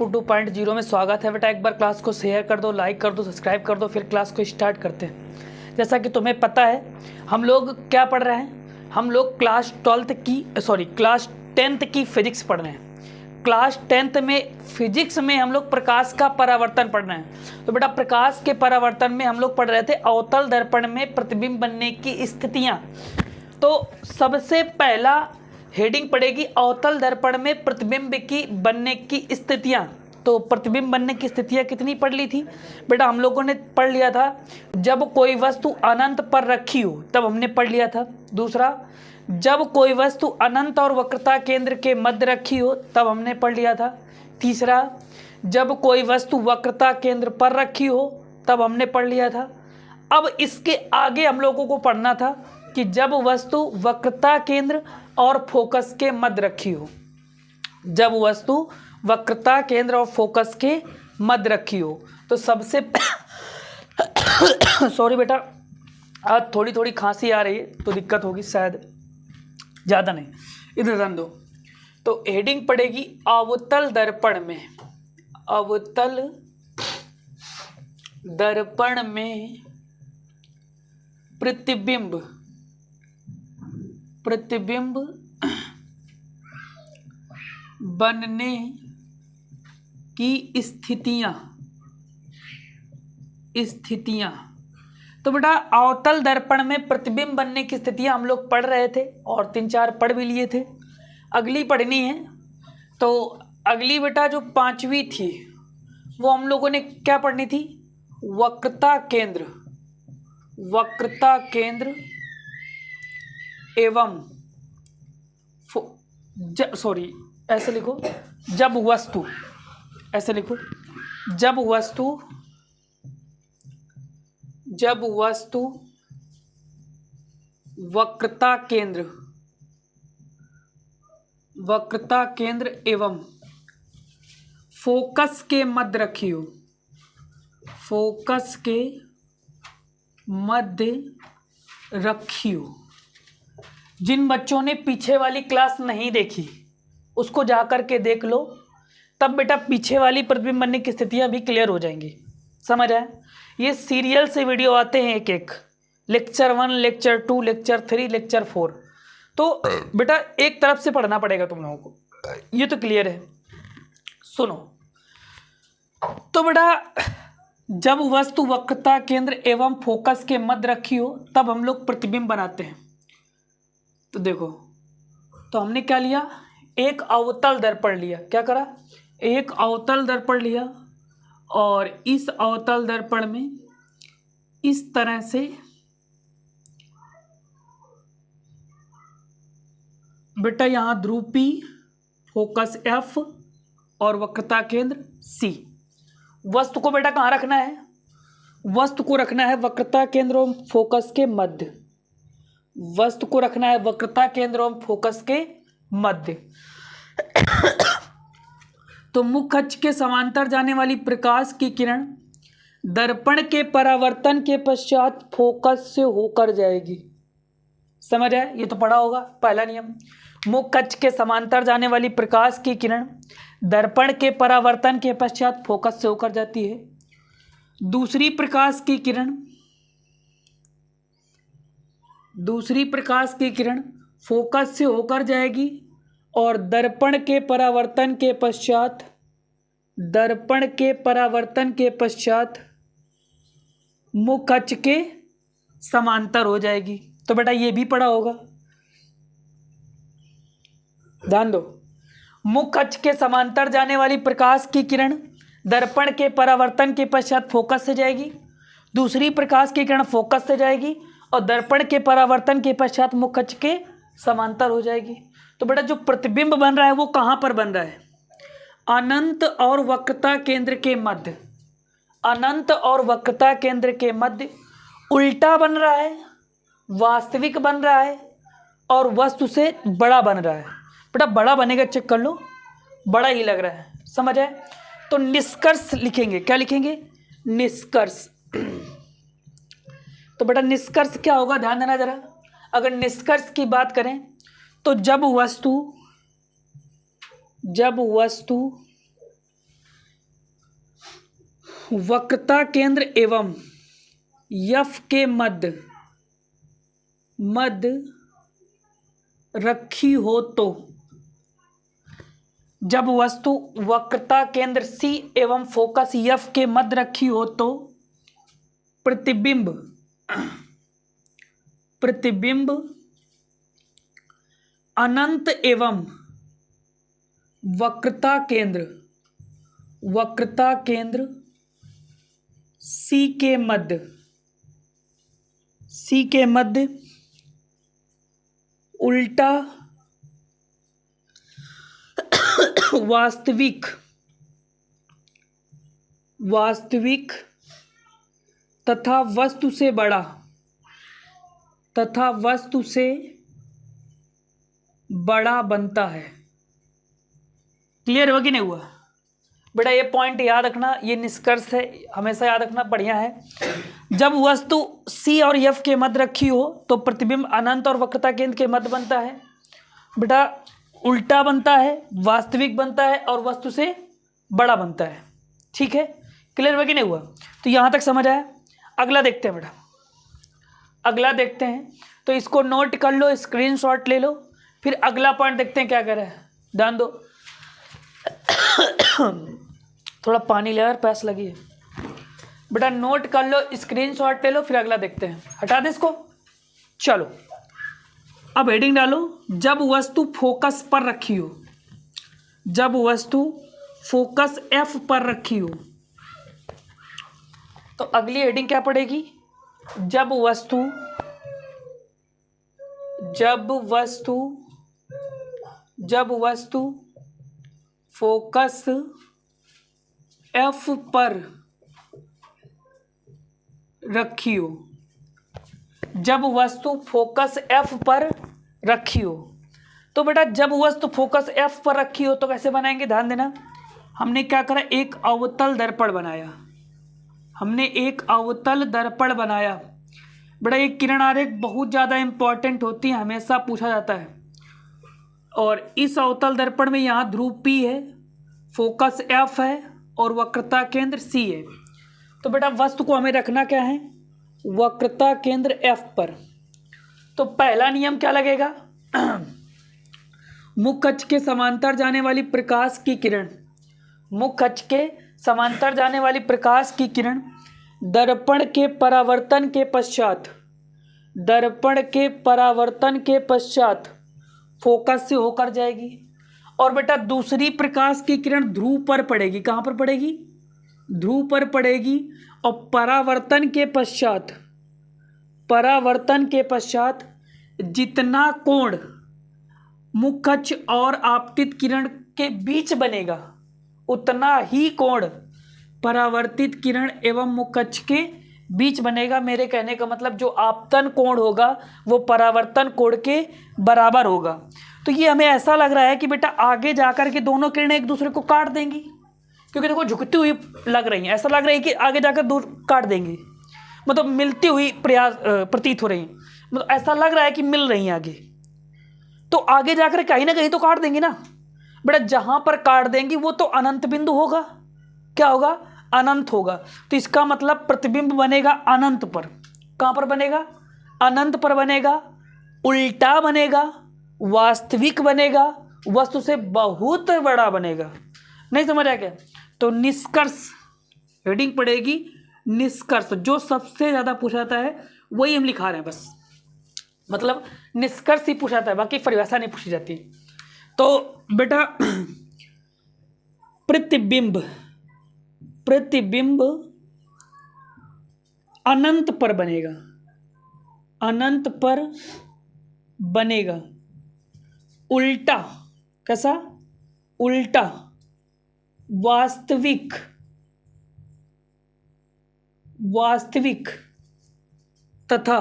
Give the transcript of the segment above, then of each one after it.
रामपुर 2.0 में स्वागत है बेटा। एक बार क्लास को शेयर कर दो, लाइक कर दो, सब्सक्राइब कर दो, फिर क्लास को स्टार्ट करते हैं। जैसा कि तुम्हें पता है हम लोग क्या पढ़ रहे हैं, हम लोग क्लास 10th की फिजिक्स पढ़ रहे हैं। क्लास 10th में फिजिक्स में हम लोग प्रकाश का परावर्तन पढ़ रहे हैं। तो बेटा प्रकाश के परावर्तन में हम लोग पढ़ रहे थे अवतल दर्पण में प्रतिबिंब बनने की स्थितियाँ। तो सबसे पहला हेडिंग पड़ेगी अवतल दर्पण में प्रतिबिंब की बनने की स्थितियां। तो प्रतिबिंब बनने की स्थितियां कितनी पढ़ ली थी बेटा? हम लोगों ने पढ़ लिया था जब कोई वस्तु अनंत पर रखी हो, तब हमने पढ़ लिया था। दूसरा, जब कोई वस्तु अनंत और वक्रता केंद्र के मध्य रखी हो, तब हमने पढ़ लिया था। तीसरा, जब कोई वस्तु वक्रता केंद्र पर रखी हो, तब हमने पढ़ लिया था। अब इसके आगे हम लोगों को पढ़ना था कि जब वस्तु वक्रता केंद्र और फोकस के मध्य रखी हो, जब वस्तु वक्रता केंद्र और फोकस के मध्य रखी हो। तो सबसे सॉरी बेटा, आज थोड़ी थोड़ी खांसी आ रही है तो दिक्कत होगी शायद, ज़्यादा नहीं, इधर ध्यान दो। तो हेडिंग पड़ेगी अवतल दर्पण में, अवतल दर्पण में प्रतिबिंब बनने की स्थितियां। तो बेटा अवतल दर्पण में प्रतिबिंब बनने की स्थितियां हम लोग पढ़ रहे थे और 3-4 पढ़ भी लिए थे। अगली पढ़नी है। तो अगली बेटा जो 5वीं थी वो हम लोगों ने क्या पढ़नी थी? वक्रता केंद्र एवं ऐसे लिखो, जब वस्तु, ऐसे लिखो, जब वस्तु वक्रता केंद्र एवं फोकस के मध्य रखी हो, फोकस के मध्य रखी हो। जिन बच्चों ने पीछे वाली क्लास नहीं देखी उसको जा कर के देख लो, तब बेटा पीछे वाली प्रतिबिंब बनने की स्थितियां भी क्लियर हो जाएंगी। समझ आए? ये सीरियल से वीडियो आते हैं, एक एक, लेक्चर 1, लेक्चर 2, लेक्चर 3, लेक्चर 4। तो बेटा एक तरफ से पढ़ना पड़ेगा तुम लोगों को, ये तो क्लियर है। सुनो, तो बेटा जब वस्तु वक्रता केंद्र एवं फोकस के मध्य रखी हो तब हम लोग प्रतिबिंब बनाते हैं। तो देखो, तो हमने क्या लिया? एक अवतल दर्पण लिया। क्या करा? एक अवतल दर्पण लिया और इस अवतल दर्पण में इस तरह से बेटा यहां ध्रुव P, फोकस F और वक्रता केंद्र C। वस्तु को बेटा कहाँ रखना है? वस्तु को रखना है वक्रता केंद्र और फोकस के मध्य। वस्तु को रखना है वक्रता केंद्र और फोकस के मध्य। तो मुख्य अक्ष के समांतर जाने वाली प्रकाश की किरण दर्पण के परावर्तन के पश्चात फोकस से होकर जाएगी। समझ आए? ये तो पढ़ा होगा, पहला नियम। मुख्य अक्ष के समांतर जाने वाली प्रकाश की किरण दर्पण के परावर्तन के पश्चात फोकस से होकर जाती है। दूसरी प्रकाश की किरण फोकस से होकर जाएगी और दर्पण के परावर्तन के पश्चात मुख्य अक्ष के समांतर हो जाएगी। तो बेटा ये भी पढ़ा होगा, ध्यान दो। मुख्य अक्ष के समांतर जाने वाली प्रकाश की किरण दर्पण के परावर्तन के पश्चात फोकस से जाएगी। दूसरी प्रकाश की किरण फोकस से जाएगी और दर्पण के परावर्तन के पश्चात मुख्य अक्ष के समांतर हो जाएगी। तो बेटा जो प्रतिबिंब बन रहा है वो कहाँ पर बन रहा है? अनंत और वक्रता केंद्र के मध्य। अनंत और वक्रता केंद्र के मध्य उल्टा बन रहा है, वास्तविक बन रहा है और वस्तु से बड़ा बन रहा है। बेटा बड़ा बनेगा, चेक कर लो, बड़ा ही लग रहा है। समझ आए? तो निष्कर्ष लिखेंगे। क्या लिखेंगे? निष्कर्ष। तो बेटा निष्कर्ष क्या होगा, ध्यान देना जरा। अगर निष्कर्ष की बात करें तो जब वस्तु वक्रता केंद्र एवं यफ के मध्य रखी हो तो, जब वस्तु वक्रता केंद्र C एवं फोकस F के मध्य रखी हो तो प्रतिबिंब अनंत एवं वक्रता केंद्र C के मध्य उल्टा वास्तविक तथा वस्तु से बड़ा बनता है। क्लियर हुआ कि नहीं हुआ बेटा? ये पॉइंट याद रखना, ये निष्कर्ष है, हमेशा याद रखना, बढ़िया है। जब वस्तु C और F के मध्य रखी हो तो प्रतिबिंब अनंत और वक्रता केंद्र के मध्य बनता है। बेटा उल्टा बनता है, वास्तविक बनता है और वस्तु से बड़ा बनता है। ठीक है, क्लियर हुआ कि नहीं हुआ? तो यहाँ तक समझ आया? अगला देखते हैं बेटा, अगला देखते हैं। तो इसको नोट कर लो, स्क्रीनशॉट ले लो, फिर अगला पॉइंट देखते हैं क्या कर रहा है। ध्यान दो, थोड़ा पानी ले यार, प्यास लगी है। बेटा नोट कर लो, स्क्रीनशॉट ले लो, फिर अगला देखते हैं। हटा दे इसको। चलो अब हेडिंग डालो, जब वस्तु फोकस पर रखी हो, जब वस्तु फोकस F पर रखी हो तो अगली हेडिंग क्या पड़ेगी? जब वस्तु फोकस F पर रखी हो, जब वस्तु फोकस F पर रखी हो। तो बेटा जब वस्तु फोकस F पर रखी हो तो कैसे बनाएंगे? ध्यान देना, हमने क्या करा, एक अवतल दर्पण बनाया। हमने एक अवतल दर्पण बनाया। बेटा ये किरण आरेख बहुत ज़्यादा इंपॉर्टेंट होती है, हमेशा पूछा जाता है। और इस अवतल दर्पण में यहाँ ध्रुव P है, फोकस F है और वक्रता केंद्र C है। तो बेटा वस्तु को हमें रखना क्या है? वक्रता केंद्र F पर। तो पहला नियम क्या लगेगा? मुख्य अक्ष के समांतर जाने वाली प्रकाश की किरण, मुख्य अक्ष के समांतर जाने वाली प्रकाश की किरण दर्पण के परावर्तन के पश्चात फोकस से होकर जाएगी। और बेटा दूसरी प्रकाश की किरण ध्रुव पर पड़ेगी। कहाँ पर पड़ेगी? ध्रुव पर पड़ेगी। और परावर्तन के पश्चात जितना कोण मुख्य अक्ष और आपतित किरण के बीच बनेगा, उतना ही कोण परावर्तित किरण एवं मुख्य अक्ष के बीच बनेगा। मेरे कहने का मतलब जो आपतन कोण होगा वो परावर्तन कोण के बराबर होगा। तो ये हमें ऐसा लग रहा है कि बेटा आगे जाकर के दोनों किरणें एक दूसरे को काट देंगी, क्योंकि देखो झुकती हुई लग रही हैं। ऐसा लग रहा है कि आगे जाकर दूर काट देंगी, मतलब मिलती हुई प्रतीत हो रही हैं, मतलब ऐसा लग रहा है कि मिल रही हैं आगे। तो आगे जाकर कहीं ना कहीं तो काट देंगी ना बेटा। जहां पर काट देंगी वो तो अनंत बिंदु होगा। क्या होगा? अनंत होगा। तो इसका मतलब प्रतिबिंब बनेगा अनंत पर। कहां पर बनेगा? अनंत पर बनेगा, उल्टा बनेगा, वास्तविक बनेगा, वस्तु से बहुत बड़ा बनेगा। नहीं समझ आया क्या? तो निष्कर्ष हेडिंग पड़ेगी निष्कर्ष। जो सबसे ज्यादा पूछा जाता है वही हम लिखा रहे हैं, बस मतलब निष्कर्ष ही पूछा जाता है, बाकी परिभाषा नहीं पूछी जाती। तो बेटा प्रतिबिंब अनंत पर बनेगा, अनंत पर बनेगा। उल्टा, कैसा? उल्टा वास्तविक तथा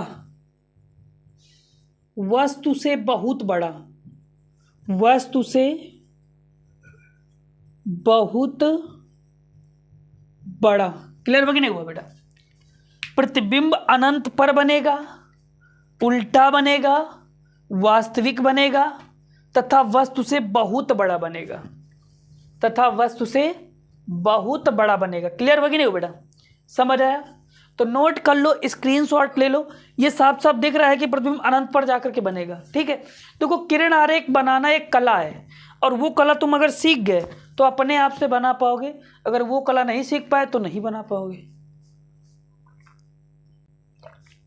वस्तु से बहुत बड़ा, वस्तु से बहुत बड़ा। क्लियर हुआ कि नहीं हुआ बेटा? प्रतिबिंब अनंत पर बनेगा, उल्टा बनेगा, वास्तविक बनेगा तथा वस्तु से बहुत बड़ा बनेगा, तथा वस्तु से बहुत बड़ा बनेगा। क्लियर होगा कि नहीं हो बेटा? समझ आया? तो नोट कर लो, स्क्रीनशॉट ले लो। ये साफ साफ दिख रहा है कि प्रतिबिंब अनंत पर जाकर के बनेगा। ठीक है, देखो किरण आरेख बनाना एक कला है, और वो कला तुम अगर सीख गए तो अपने आप से बना पाओगे, अगर वो कला नहीं सीख पाए तो नहीं बना पाओगे।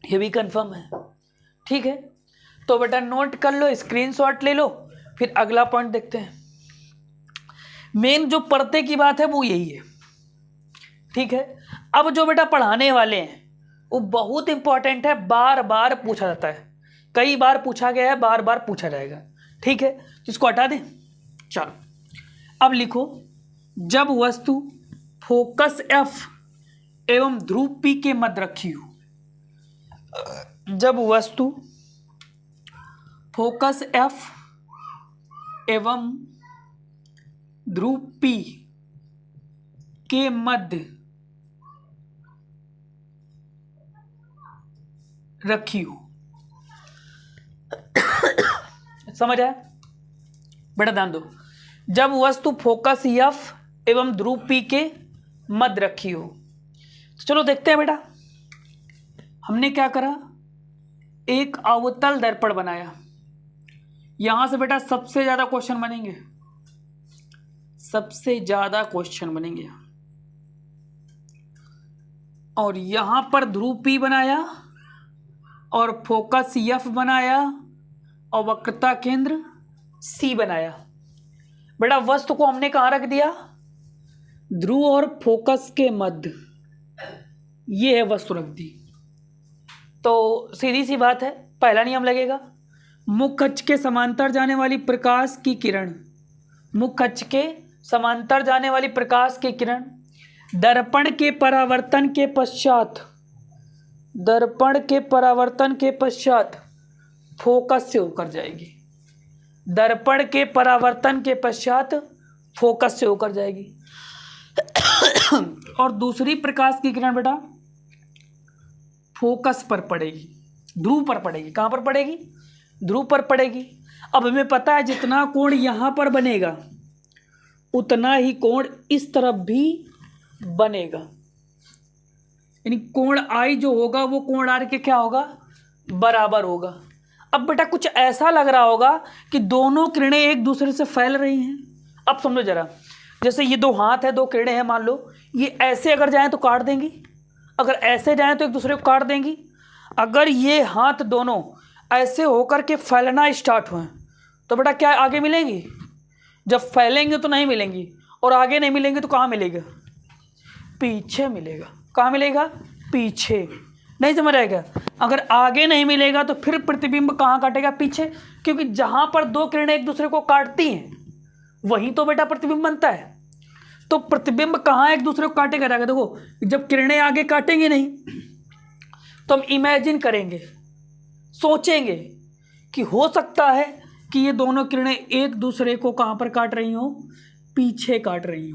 ये भी कंफर्म है। ठीक है, तो बेटा नोट कर लो, स्क्रीनशॉट ले लो, फिर अगला पॉइंट देखते हैं। मेन जो पढ़ते की बात है वो यही है। ठीक है, अब जो बेटा पढ़ाने वाले हैं वो बहुत इंपॉर्टेंट है, बार बार पूछा जाता है, कई बार पूछा गया है, बार बार पूछा जाएगा। ठीक है, इसको हटा दें। चलो अब लिखो, जब वस्तु फोकस F एवं ध्रुव P के मध्य रखी हो, जब वस्तु फोकस F एवं ध्रुव P के मध्य रखी हो। समझ आया बेटा? ध्यान दो, जब वस्तु फोकस F एवं ध्रुव P के मध्य रखी हो। तो चलो देखते हैं बेटा, हमने क्या करा, एक अवतल दर्पण बनाया। यहां से बेटा सबसे ज्यादा क्वेश्चन बनेंगे, सबसे ज्यादा क्वेश्चन बनेंगे। और यहां पर ध्रुव P बनाया और फोकस F बनाया और वक्रता केंद्र C बनाया। बेटा वस्तु को हमने कहां रख दिया? ध्रुव और फोकस के मध्य, ये है वस्तु रख दी। तो सीधी सी बात है, पहला नियम लगेगा, मुख्य अक्ष के समांतर जाने वाली प्रकाश की किरण, मुख्य अक्ष के समांतर जाने वाली प्रकाश की किरण दर्पण के परावर्तन के पश्चात, दर्पण के परावर्तन के पश्चात फोकस से होकर जाएगी, दर्पण के परावर्तन के पश्चात फोकस से होकर जाएगी। और दूसरी प्रकाश की किरण बेटा फोकस पर पड़ेगी, ध्रुव पर पड़ेगी। कहां पर पड़ेगी? ध्रुव पर पड़ेगी। अब हमें पता है जितना कोण यहां पर बनेगा उतना ही कोण इस तरफ भी बनेगा, यानी कोण I जो होगा वो कोण R के क्या होगा? बराबर होगा। अब बेटा कुछ ऐसा लग रहा होगा कि दोनों किरणें एक दूसरे से फैल रही हैं। अब समझो जरा, जैसे ये दो हाथ है, दो किरणें हैं, मान लो ये ऐसे अगर जाएं तो काट देंगी, अगर ऐसे जाएं तो एक दूसरे को काट देंगी। अगर ये हाथ दोनों ऐसे होकर के फैलना स्टार्ट हुए तो बेटा क्या आगे मिलेंगी? जब फैलेंगे तो नहीं मिलेंगी, और आगे नहीं मिलेंगे तो कहाँ मिलेगा? पीछे मिलेगा। कहाँ मिलेगा? पीछे। नहीं समझ आएगा? अगर आगे नहीं मिलेगा तो फिर प्रतिबिंब कहाँ काटेगा? पीछे, क्योंकि जहां पर दो किरणें एक दूसरे को काटती हैं वहीं तो बेटा प्रतिबिंब बनता है। तो प्रतिबिंब कहाँ एक दूसरे को काटेगा? जाएगा। देखो जब किरणें आगे काटेंगे नहीं तो हम इमेजिन करेंगे, सोचेंगे कि हो सकता है कि ये दोनों किरणें एक दूसरे को कहाँ पर काट रही हो? पीछे काट रही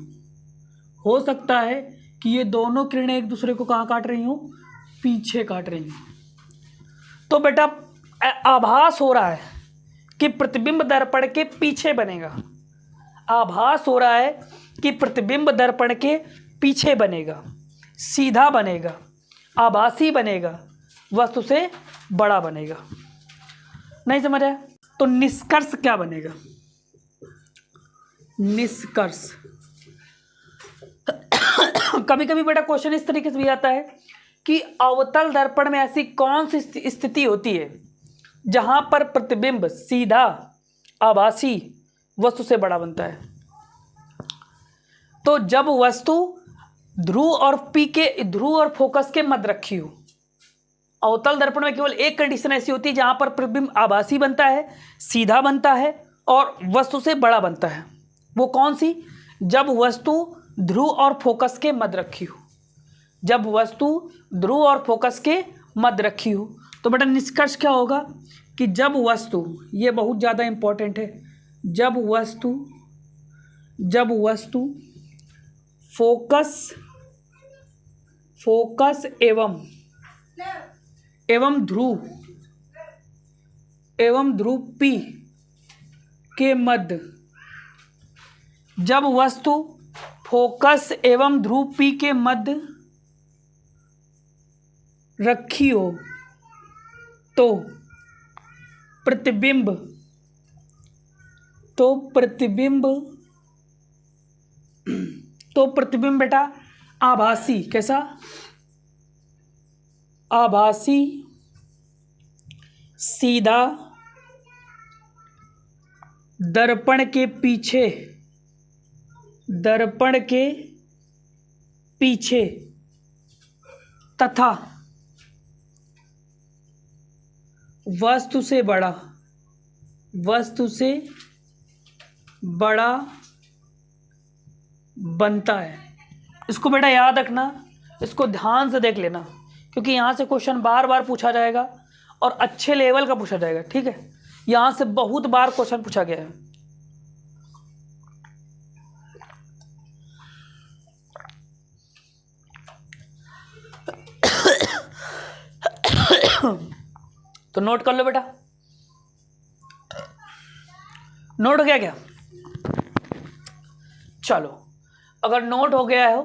हो सकता है कि ये दोनों किरणें एक दूसरे को कहाँ काट रही हो? पीछे काट रही हो। तो बेटा आभास हो रहा है कि प्रतिबिंब दर्पण के पीछे बनेगा, आभास हो रहा है कि प्रतिबिंब दर्पण के पीछे बनेगा, सीधा बनेगा, आभासी बनेगा, वस्तु से बड़ा बनेगा। नहीं समझ आया? तो निष्कर्ष क्या बनेगा? निष्कर्ष कभी कभी बेटा क्वेश्चन इस तरीके से भी आता है कि अवतल दर्पण में ऐसी कौन सी स्थिति होती है जहां पर प्रतिबिंब सीधा आभासी वस्तु से बड़ा बनता है? तो जब वस्तु ध्रुव और फोकस के मध्य रखी हो। अवतल दर्पण में केवल एक कंडीशन ऐसी होती है जहां पर प्रतिबिंब आभासी बनता है, सीधा बनता है और वस्तु से बड़ा बनता है। वो कौन सी? जब वस्तु ध्रुव और फोकस के मध्य रखी हो, जब वस्तु ध्रुव और फोकस के मध्य रखी हो। तो बेटा निष्कर्ष क्या होगा कि जब वस्तु, ये बहुत ज़्यादा इंपॉर्टेंट है, जब वस्तु फोकस एवं ध्रुव P के मध्य, जब वस्तु फोकस एवं ध्रुव P के मध्य रखी हो तो प्रतिबिंब बेटा आभासी, कैसा? आभासी सीधा दर्पण के पीछे तथा वस्तु से बड़ा बनता है। इसको बेटा याद रखना, इसको ध्यान से देख लेना, क्योंकि यहाँ से क्वेश्चन बार बार पूछा जाएगा और अच्छे लेवल का पूछा जाएगा, ठीक है। यहाँ से बहुत बार क्वेश्चन पूछा गया है। तो नोट कर लो बेटा, नोट हो गया क्या? चलो, अगर नोट हो गया हो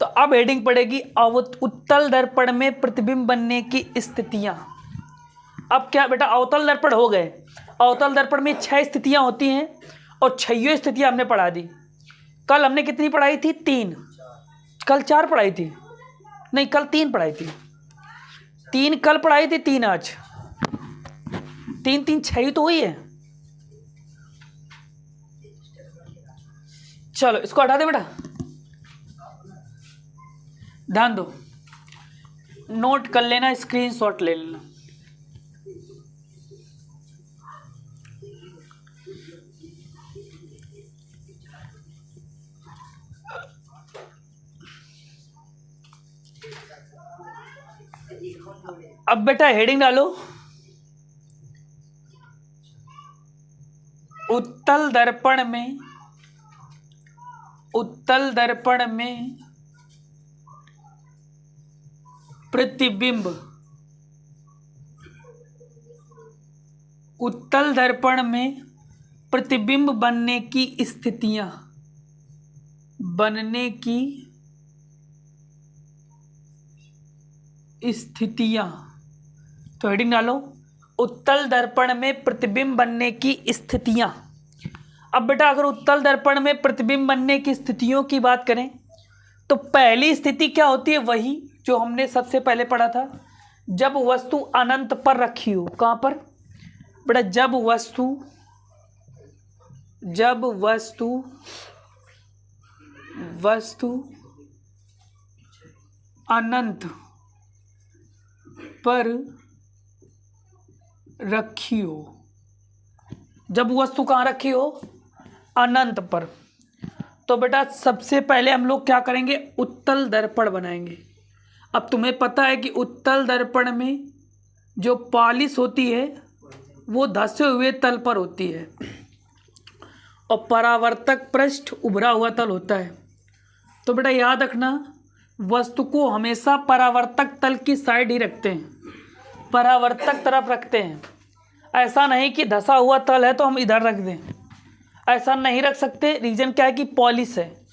तो अब हेडिंग पड़ेगी उत्तल दर्पण में प्रतिबिंब बनने की स्थितियां। अब क्या बेटा, अवतल दर्पण हो गए। अवतल दर्पण में 6 स्थितियां होती हैं और 6 स्थितियां हमने पढ़ा दी। कल हमने कितनी पढ़ाई थी? 3। कल 4 पढ़ाई थी, नहीं कल 3 पढ़ाई थी। 3 कल पढ़ाई थी, 3 आज। 3 3 6 तो हुई है। चलो इसको हटा दे बेटा, ध्यान दो, नोट कर लेना, स्क्रीनशॉट ले लेना। अब बेटा हेडिंग डालो, उत्तल दर्पण में प्रतिबिंब, उत्तल दर्पण में प्रतिबिंब बनने की स्थितियां, तो हेडिंग डालो, उत्तल दर्पण में प्रतिबिंब बनने की स्थितियां। अब बेटा अगर उत्तल दर्पण में प्रतिबिंब बनने की स्थितियों की बात करें तो पहली स्थिति क्या होती है? वही जो हमने सबसे पहले पढ़ा था, जब वस्तु अनंत पर रखी हो। कहां पर बेटा? जब वस्तु अनंत पर रखी हो। जब वस्तु कहां रखी हो? अनंत पर। तो बेटा सबसे पहले हम लोग क्या करेंगे? उत्तल दर्पण बनाएंगे। अब तुम्हें पता है कि उत्तल दर्पण में जो पॉलिश होती है वो धंसे हुए तल पर होती है और परावर्तक पृष्ठ उभरा हुआ तल होता है। तो बेटा याद रखना, वस्तु को हमेशा परावर्तक तल की साइड ही रखते हैं, परावर्तक तरफ रखते हैं। ऐसा नहीं कि धंसा हुआ तल है तो हम इधर रख दें, ऐसा नहीं रख सकते। रीजन क्या है कि पॉलिश है।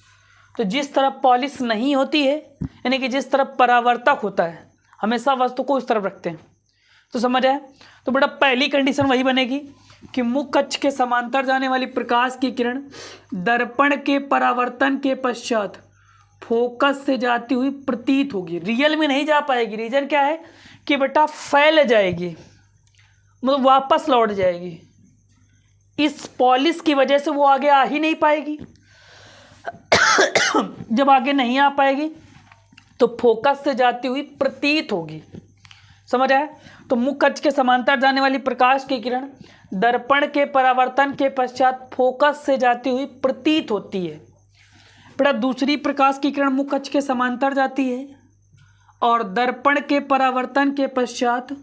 तो जिस तरफ पॉलिश नहीं होती है, यानी कि जिस तरफ परावर्तक होता है, हमेशा वस्तु को उस तरफ रखते हैं। तो समझ आया? तो बेटा पहली कंडीशन वही बनेगी कि मुख्य अक्ष के समांतर जाने वाली प्रकाश की किरण दर्पण के परावर्तन के पश्चात फोकस से जाती हुई प्रतीत होगी। रियल में नहीं जा पाएगी। रीजन क्या है कि बेटा फैल जाएगी, मतलब वापस लौट जाएगी। इस पॉलिश की वजह से वो आगे आ ही नहीं पाएगी। जब आगे नहीं आ पाएगी तो फोकस से जाती हुई प्रतीत होगी। समझ आया? तो मुख्य अक्ष के समांतर जाने वाली प्रकाश की किरण दर्पण के परावर्तन के पश्चात फोकस से जाती हुई प्रतीत होती है। बेटा दूसरी प्रकाश की किरण मुख्य अक्ष के समांतर जाती है और दर्पण के परावर्तन के पश्चात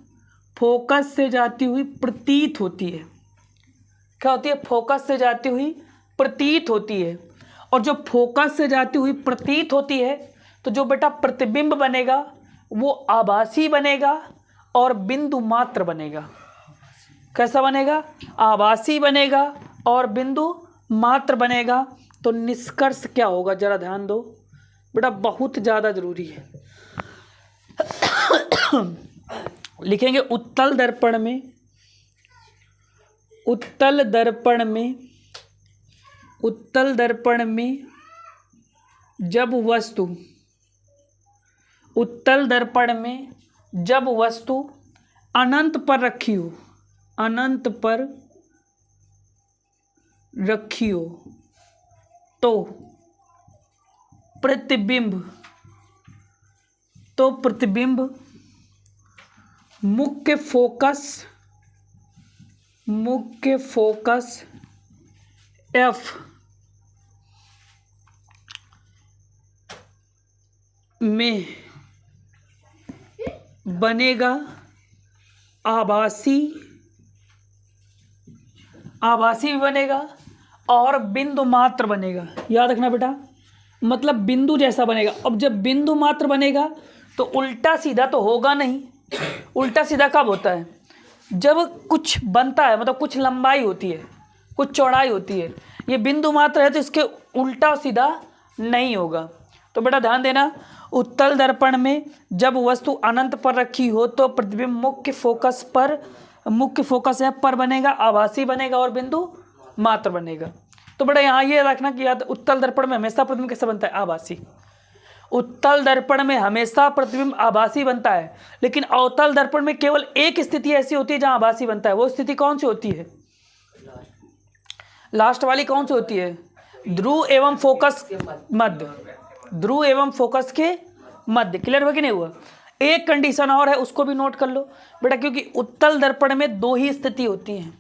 फोकस से जाती हुई प्रतीत होती है। क्या होती है? फोकस से जाती हुई प्रतीत होती है। और जो फोकस से जाती हुई प्रतीत होती है तो जो बेटा प्रतिबिंब बनेगा वो आभासी बनेगा और बिंदु मात्र बनेगा। कैसा बनेगा? आभासी बनेगा और बिंदु मात्र बनेगा। तो निष्कर्ष क्या होगा, जरा ध्यान दो बेटा, बहुत ज़्यादा जरूरी है। लिखेंगे उत्तल दर्पण में, उत्तल दर्पण में, उत्तल दर्पण में जब वस्तु, उत्तल दर्पण में जब वस्तु अनंत पर रखी हो, अनंत पर रखी हो, तो प्रतिबिंब, तो प्रतिबिंब मुख्य फोकस, मुख्य फोकस एफ में बनेगा आभासी, आभासी भी बनेगा और बिंदु मात्र बनेगा। याद रखना बेटा, मतलब बिंदु जैसा बनेगा। अब जब बिंदु मात्र बनेगा तो उल्टा सीधा तो होगा नहीं। उल्टा सीधा कब होता है, जब कुछ बनता है, मतलब कुछ लंबाई होती है, कुछ चौड़ाई होती है। ये बिंदु मात्र है तो इसके उल्टा सीधा नहीं होगा। तो बेटा ध्यान देना, उत्तल दर्पण में जब वस्तु अनंत पर रखी हो तो प्रतिबिंब मुख्य फोकस पर, मुख्य फोकस है पर बनेगा, आभासी बनेगा और बिंदु मात्र बनेगा। तो बेटा यहाँ ये रखना कि याद, उत्तल दर्पण में हमेशा प्रतिबिंब कैसे बनता है, आभासी। उत्तल दर्पण में हमेशा प्रतिबिंब आभासी बनता है, लेकिन अवतल दर्पण में केवल एक स्थिति ऐसी होती है जहां आभासी बनता है। वो स्थिति कौन सी होती है, लास्ट वाली कौन सी होती है, ध्रुव एवं फोकस मध्य, ध्रुव एवं फोकस के मध्य। क्लियर हुआ कि नहीं हुआ। एक कंडीशन और है, उसको भी नोट कर लो बेटा, क्योंकि उत्तल दर्पण में दो ही स्थिति होती हैं,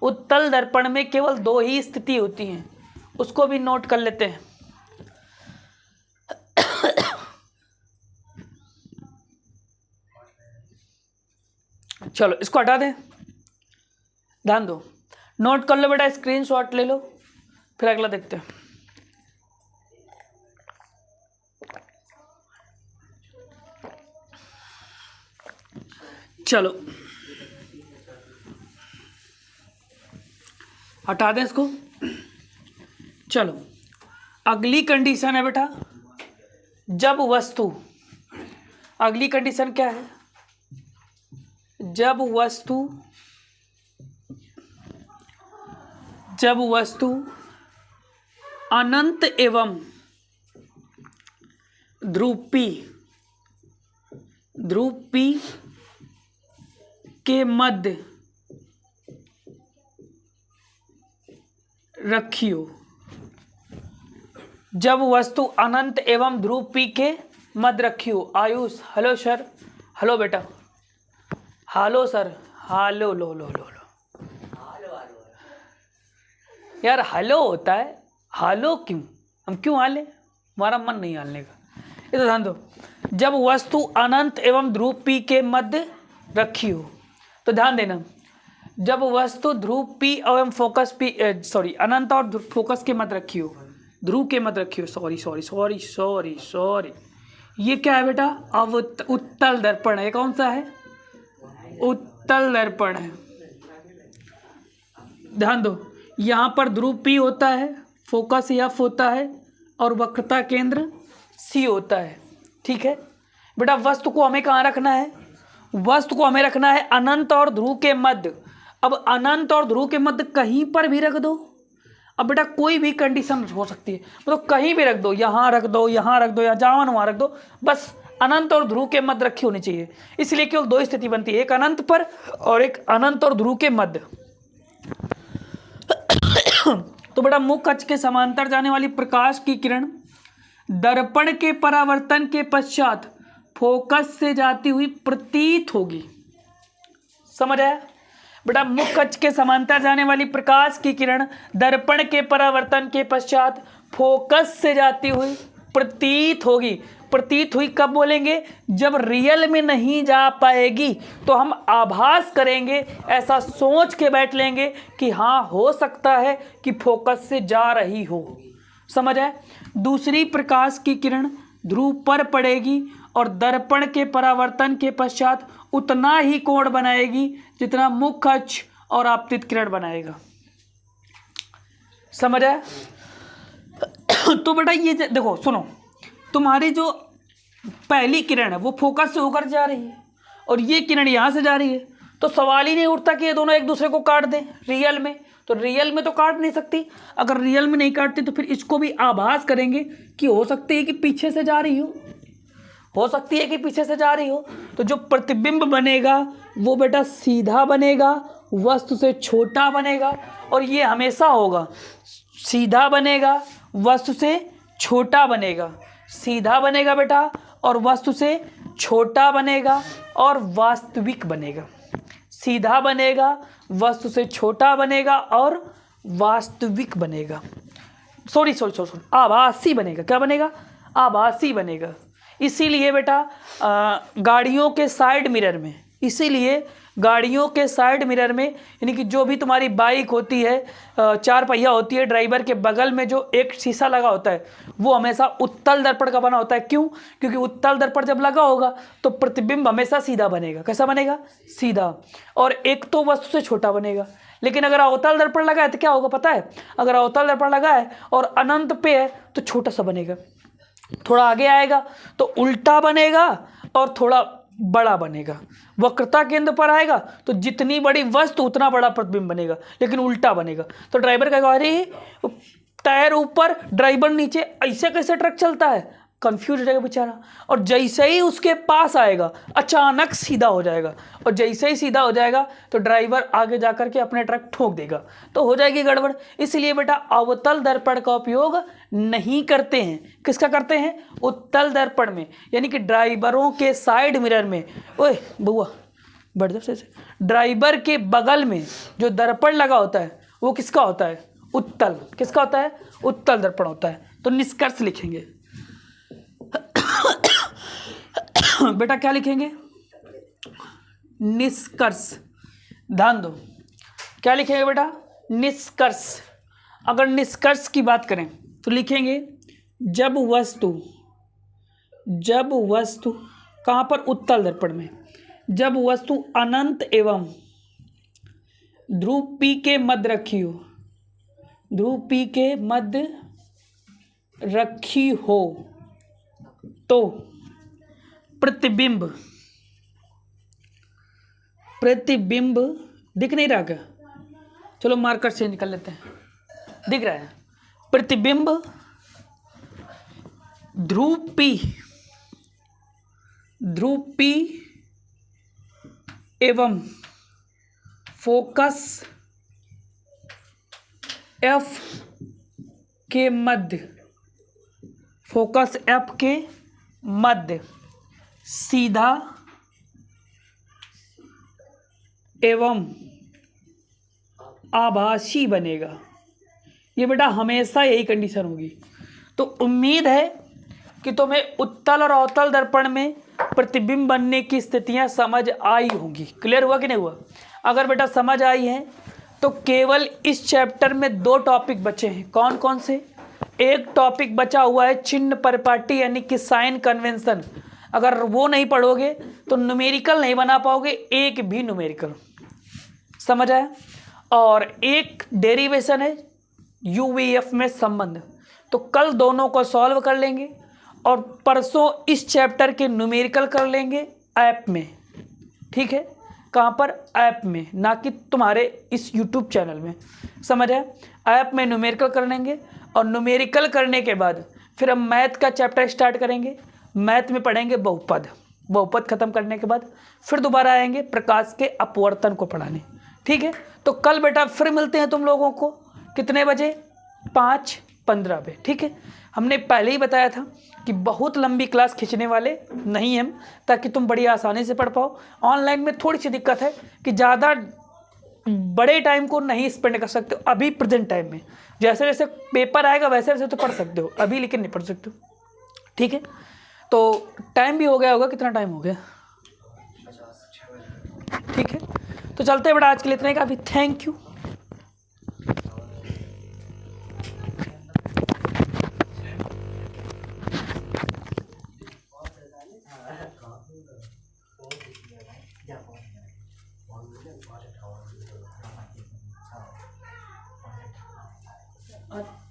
उत्तल दर्पण में केवल दो ही स्थिति होती हैं, उसको भी नोट कर लेते हैं। चलो इसको हटा दें, ध्यान दो, नोट कर लो बेटा, स्क्रीनशॉट ले लो, फिर अगला देखते हैं। चलो हटा दें इसको। चलो अगली कंडीशन है बेटा, जब वस्तु, अगली कंडीशन क्या है, जब वस्तु, जब वस्तु अनंत एवं ध्रुवी, ध्रुवी के मध्य रखी हो, जब वस्तु अनंत एवं ध्रुव पी के मध्य रखी हो। आयुष हेलो सर, हेलो बेटा, हेलो सर, हेलो लो लो लो लो, यार हेलो होता है, हेलो क्यों, हम क्यों हाले, हमारा मन नहीं हालने का। ये तो ध्यान दो, जब वस्तु अनंत एवं ध्रुव पी के मध्य रखी हो, तो ध्यान देना, जब वस्तु ध्रुव पी एवं फोकस पी, सॉरी अनंत और फोकस के मध्य रखी हो, ध्रुव के मध्य रखी हो, sorry sorry sorry sorry sorry, ये क्या है बेटा, अब उत्तल दर्पण है। कौन सा है, उत्तल दर्पण है। ध्यान दो, यहाँ पर ध्रुव पी होता है, फोकस एफ होता है और वक्रता केंद्र सी होता है। ठीक है बेटा, वस्तु को हमें कहाँ रखना है, वस्तु को हमें रखना है अनंत और ध्रुव के मध्य। अब अनंत और ध्रुव के मध्य कहीं पर भी रख दो। अब बेटा कोई भी कंडीशन हो सकती है, मतलब कहीं भी रख दो, यहाँ रख दो, यहाँ रख दो, या जहाँ वहाँ रख दो, बस अनंत और ध्रुव के मध्य रखी होनी चाहिए। इसलिए केवल दो स्थिति बनती है, एक अनंत पर और एक अनंत और ध्रुव के मध्य। तो बेटा मुख्य अक्ष के समांतर जाने वाली प्रकाश की किरण दर्पण के परावर्तन के पश्चात फोकस से जाती हुई प्रतीत होगी। समझ आया बेटा, मुख्य अक्ष के समांतर जाने वाली प्रकाश की किरण दर्पण के परावर्तन के पश्चात फोकस से जाती हुई प्रतीत होगी। प्रतीत हुई कब बोलेंगे, जब रियल में नहीं जा पाएगी तो हम आभास करेंगे, ऐसा सोच के बैठ लेंगे कि हाँ हो सकता है कि फोकस से जा रही हो। समझ आए। दूसरी प्रकाश की किरण ध्रुव पर पड़ेगी और दर्पण के परावर्तन के पश्चात उतना ही कोण बनाएगी जितना मुख्य अक्ष और आपतित किरण बनाएगा। समझ आया। तो बेटा ये देखो सुनो, तुम्हारी जो पहली किरण है वो फोकस से होकर जा रही है और ये किरण यहाँ से जा रही है, तो सवाल ही नहीं उठता कि ये दोनों एक दूसरे को काट दें रियल में। तो रियल में तो काट नहीं सकती, अगर रियल में नहीं काटती तो फिर इसको भी आभास करेंगे कि हो सकती है कि पीछे से जा रही हो सकती है कि पीछे से जा रही हो। तो जो प्रतिबिंब बनेगा वो बेटा सीधा बनेगा, वस्तु से छोटा बनेगा, और ये हमेशा होगा, सीधा बनेगा, वस्तु से छोटा बनेगा, सीधा बनेगा बेटा और वस्तु से छोटा बनेगा और वास्तविक बनेगा, सीधा बनेगा, वस्तु से छोटा बनेगा और वास्तविक बनेगा, सॉरी आभासी बनेगा। क्या बनेगा? आभासी बनेगा। इसीलिए बेटा गाड़ियों के साइड मिरर में, इसीलिए गाड़ियों के साइड मिरर में, यानी कि जो भी तुम्हारी बाइक होती है, चार पहिया होती है, ड्राइवर के बगल में जो एक शीशा लगा होता है वो हमेशा उत्तल दर्पण का बना होता है। क्यों? क्योंकि उत्तल दर्पण जब लगा होगा तो प्रतिबिंब हमेशा सीधा बनेगा। कैसा बनेगा? सीधा, और एक तो वस्तु से छोटा बनेगा। लेकिन अगर अवतल दर्पण लगा है तो क्या होगा पता है? अगर अवतल दर्पण लगा है और अनंत पे है तो छोटा सा बनेगा, थोड़ा आगे आएगा तो उल्टा बनेगा और थोड़ा बड़ा बनेगा। वक्रता केंद्र पर आएगा तो जितनी बड़ी वस्तु उतना बड़ा प्रतिबिंब बनेगा, लेकिन उल्टा बनेगा। तो ड्राइवर कहेगा अरे टायर ऊपर ड्राइवर नीचे, ऐसे कैसे ट्रक चलता है? कंफ्यूज हो जाएगा बेचारा। और जैसे ही उसके पास आएगा अचानक सीधा हो जाएगा, और जैसे ही सीधा हो जाएगा तो ड्राइवर आगे जाकर के अपने ट्रक ठोक देगा, तो हो जाएगी गड़बड़। इसलिए बेटा अवतल दर्पण का उपयोग नहीं करते हैं। किसका करते हैं? उत्तल दर्पण में, यानी कि ड्राइवरों के साइड मिरर में। ओए बुआ बढ़ जाओ से। ड्राइवर के बगल में जो दर्पण लगा होता है वो किसका होता है? उत्तल। किसका होता है? उत्तल दर्पण होता है। तो निष्कर्ष लिखेंगे बेटा, क्या लिखेंगे? निष्कर्ष। ध्यान दो, क्या लिखेंगे बेटा? निष्कर्ष। अगर निष्कर्ष की बात करें तो लिखेंगे जब वस्तु कहाँ पर? उत्तल दर्पण में। जब वस्तु अनंत एवं ध्रुव P के मध्य रखी हो, ध्रुव P के मध्य रखी हो तो प्रतिबिंब दिख नहीं रहा क्या? चलो मार्कर चेंज कर लेते हैं, दिख रहा है। प्रतिबिंब ध्रुव P एवं फोकस F के मध्य, फोकस F के मध्य सीधा एवं आभासी बनेगा। ये बेटा हमेशा यही कंडीशन होगी। तो उम्मीद है कि तुम्हें उत्तल और अवतल दर्पण में प्रतिबिंब बनने की स्थितियां समझ आई होंगी। क्लियर हुआ कि नहीं हुआ? अगर बेटा समझ आई है तो केवल इस चैप्टर में 2 टॉपिक बचे हैं। कौन कौन से? एक टॉपिक बचा हुआ है चिन्ह परिपाटी, यानी कि साइन कन्वेंशन। अगर वो नहीं पढ़ोगे तो न्यूमेरिकल नहीं बना पाओगे, एक भी न्यूमेरिकल। समझ आया? और एक डेरिवेशन है यूवीएफ में संबंध। तो कल दोनों को सॉल्व कर लेंगे और परसों इस चैप्टर के न्यूमेरिकल कर लेंगे ऐप में। ठीक है? कहाँ पर? ऐप में, ना कि तुम्हारे इस यूट्यूब चैनल में। समझ आया? ऐप में न्यूमेरिकल कर लेंगे और न्यूमेरिकल करने के बाद फिर हम मैथ का चैप्टर स्टार्ट करेंगे। मैथ में पढ़ेंगे बहुपद। बहुपद खत्म करने के बाद फिर दोबारा आएंगे प्रकाश के अपवर्तन को पढ़ाने। ठीक है? तो कल बेटा फिर मिलते हैं तुम लोगों को कितने बजे? 5:15 पे। ठीक है? हमने पहले ही बताया था कि बहुत लंबी क्लास खींचने वाले नहीं हम, ताकि तुम बड़ी आसानी से पढ़ पाओ। ऑनलाइन में थोड़ी सी दिक्कत है कि ज़्यादा बड़े टाइम को नहीं स्पेंड कर सकते हो अभी प्रेजेंट टाइम में। जैसे जैसे पेपर आएगा वैसे वैसे तो पढ़ सकते हो, अभी लेकिन नहीं पढ़ सकते हो। ठीक है? तो टाइम भी हो गया होगा, कितना टाइम हो गया? ठीक है, तो चलते हैं बेटा, आज के लिए इतना ही काफ़ी। Thank you.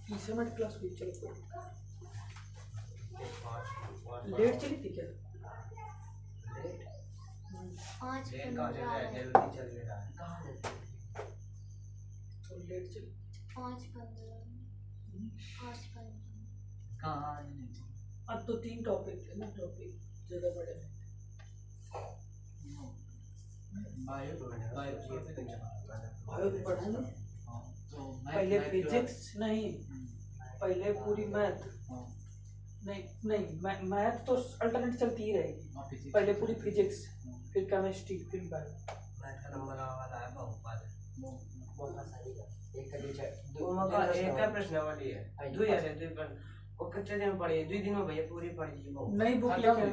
पीछे मैथमेटिक्स क्लास हुई, चलो लेट चली थी क्या? आज जल्दी चल रहा है। तो लेट चली 5:15 कहाँ अब तो 3 टॉपिक थे ना, टॉपिक ज्यादा बड़े नहीं। बायो तो पढ़ा पहले फिजिक्स नहीं, पहले पूरी मैथ नहीं मैथ तो अल्टरनेट चलती ही रहेगी। पहले पूरी फिजिक्स, फिर केमिस्ट्री, फिर बायो। मैथ का नंबर वाला है बहुपद एक का प्रश्नावली है दो यार दो पर वो कितने दिन पढ़े 2 दिन में भैया पूरी पढ़ ली वो नई बुक लेके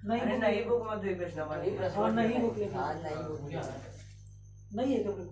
नहीं बुक में 2 प्रश्नावली हाँ, नई बुक लेके नहीं बुक नहीं है क्या बिल्कुल?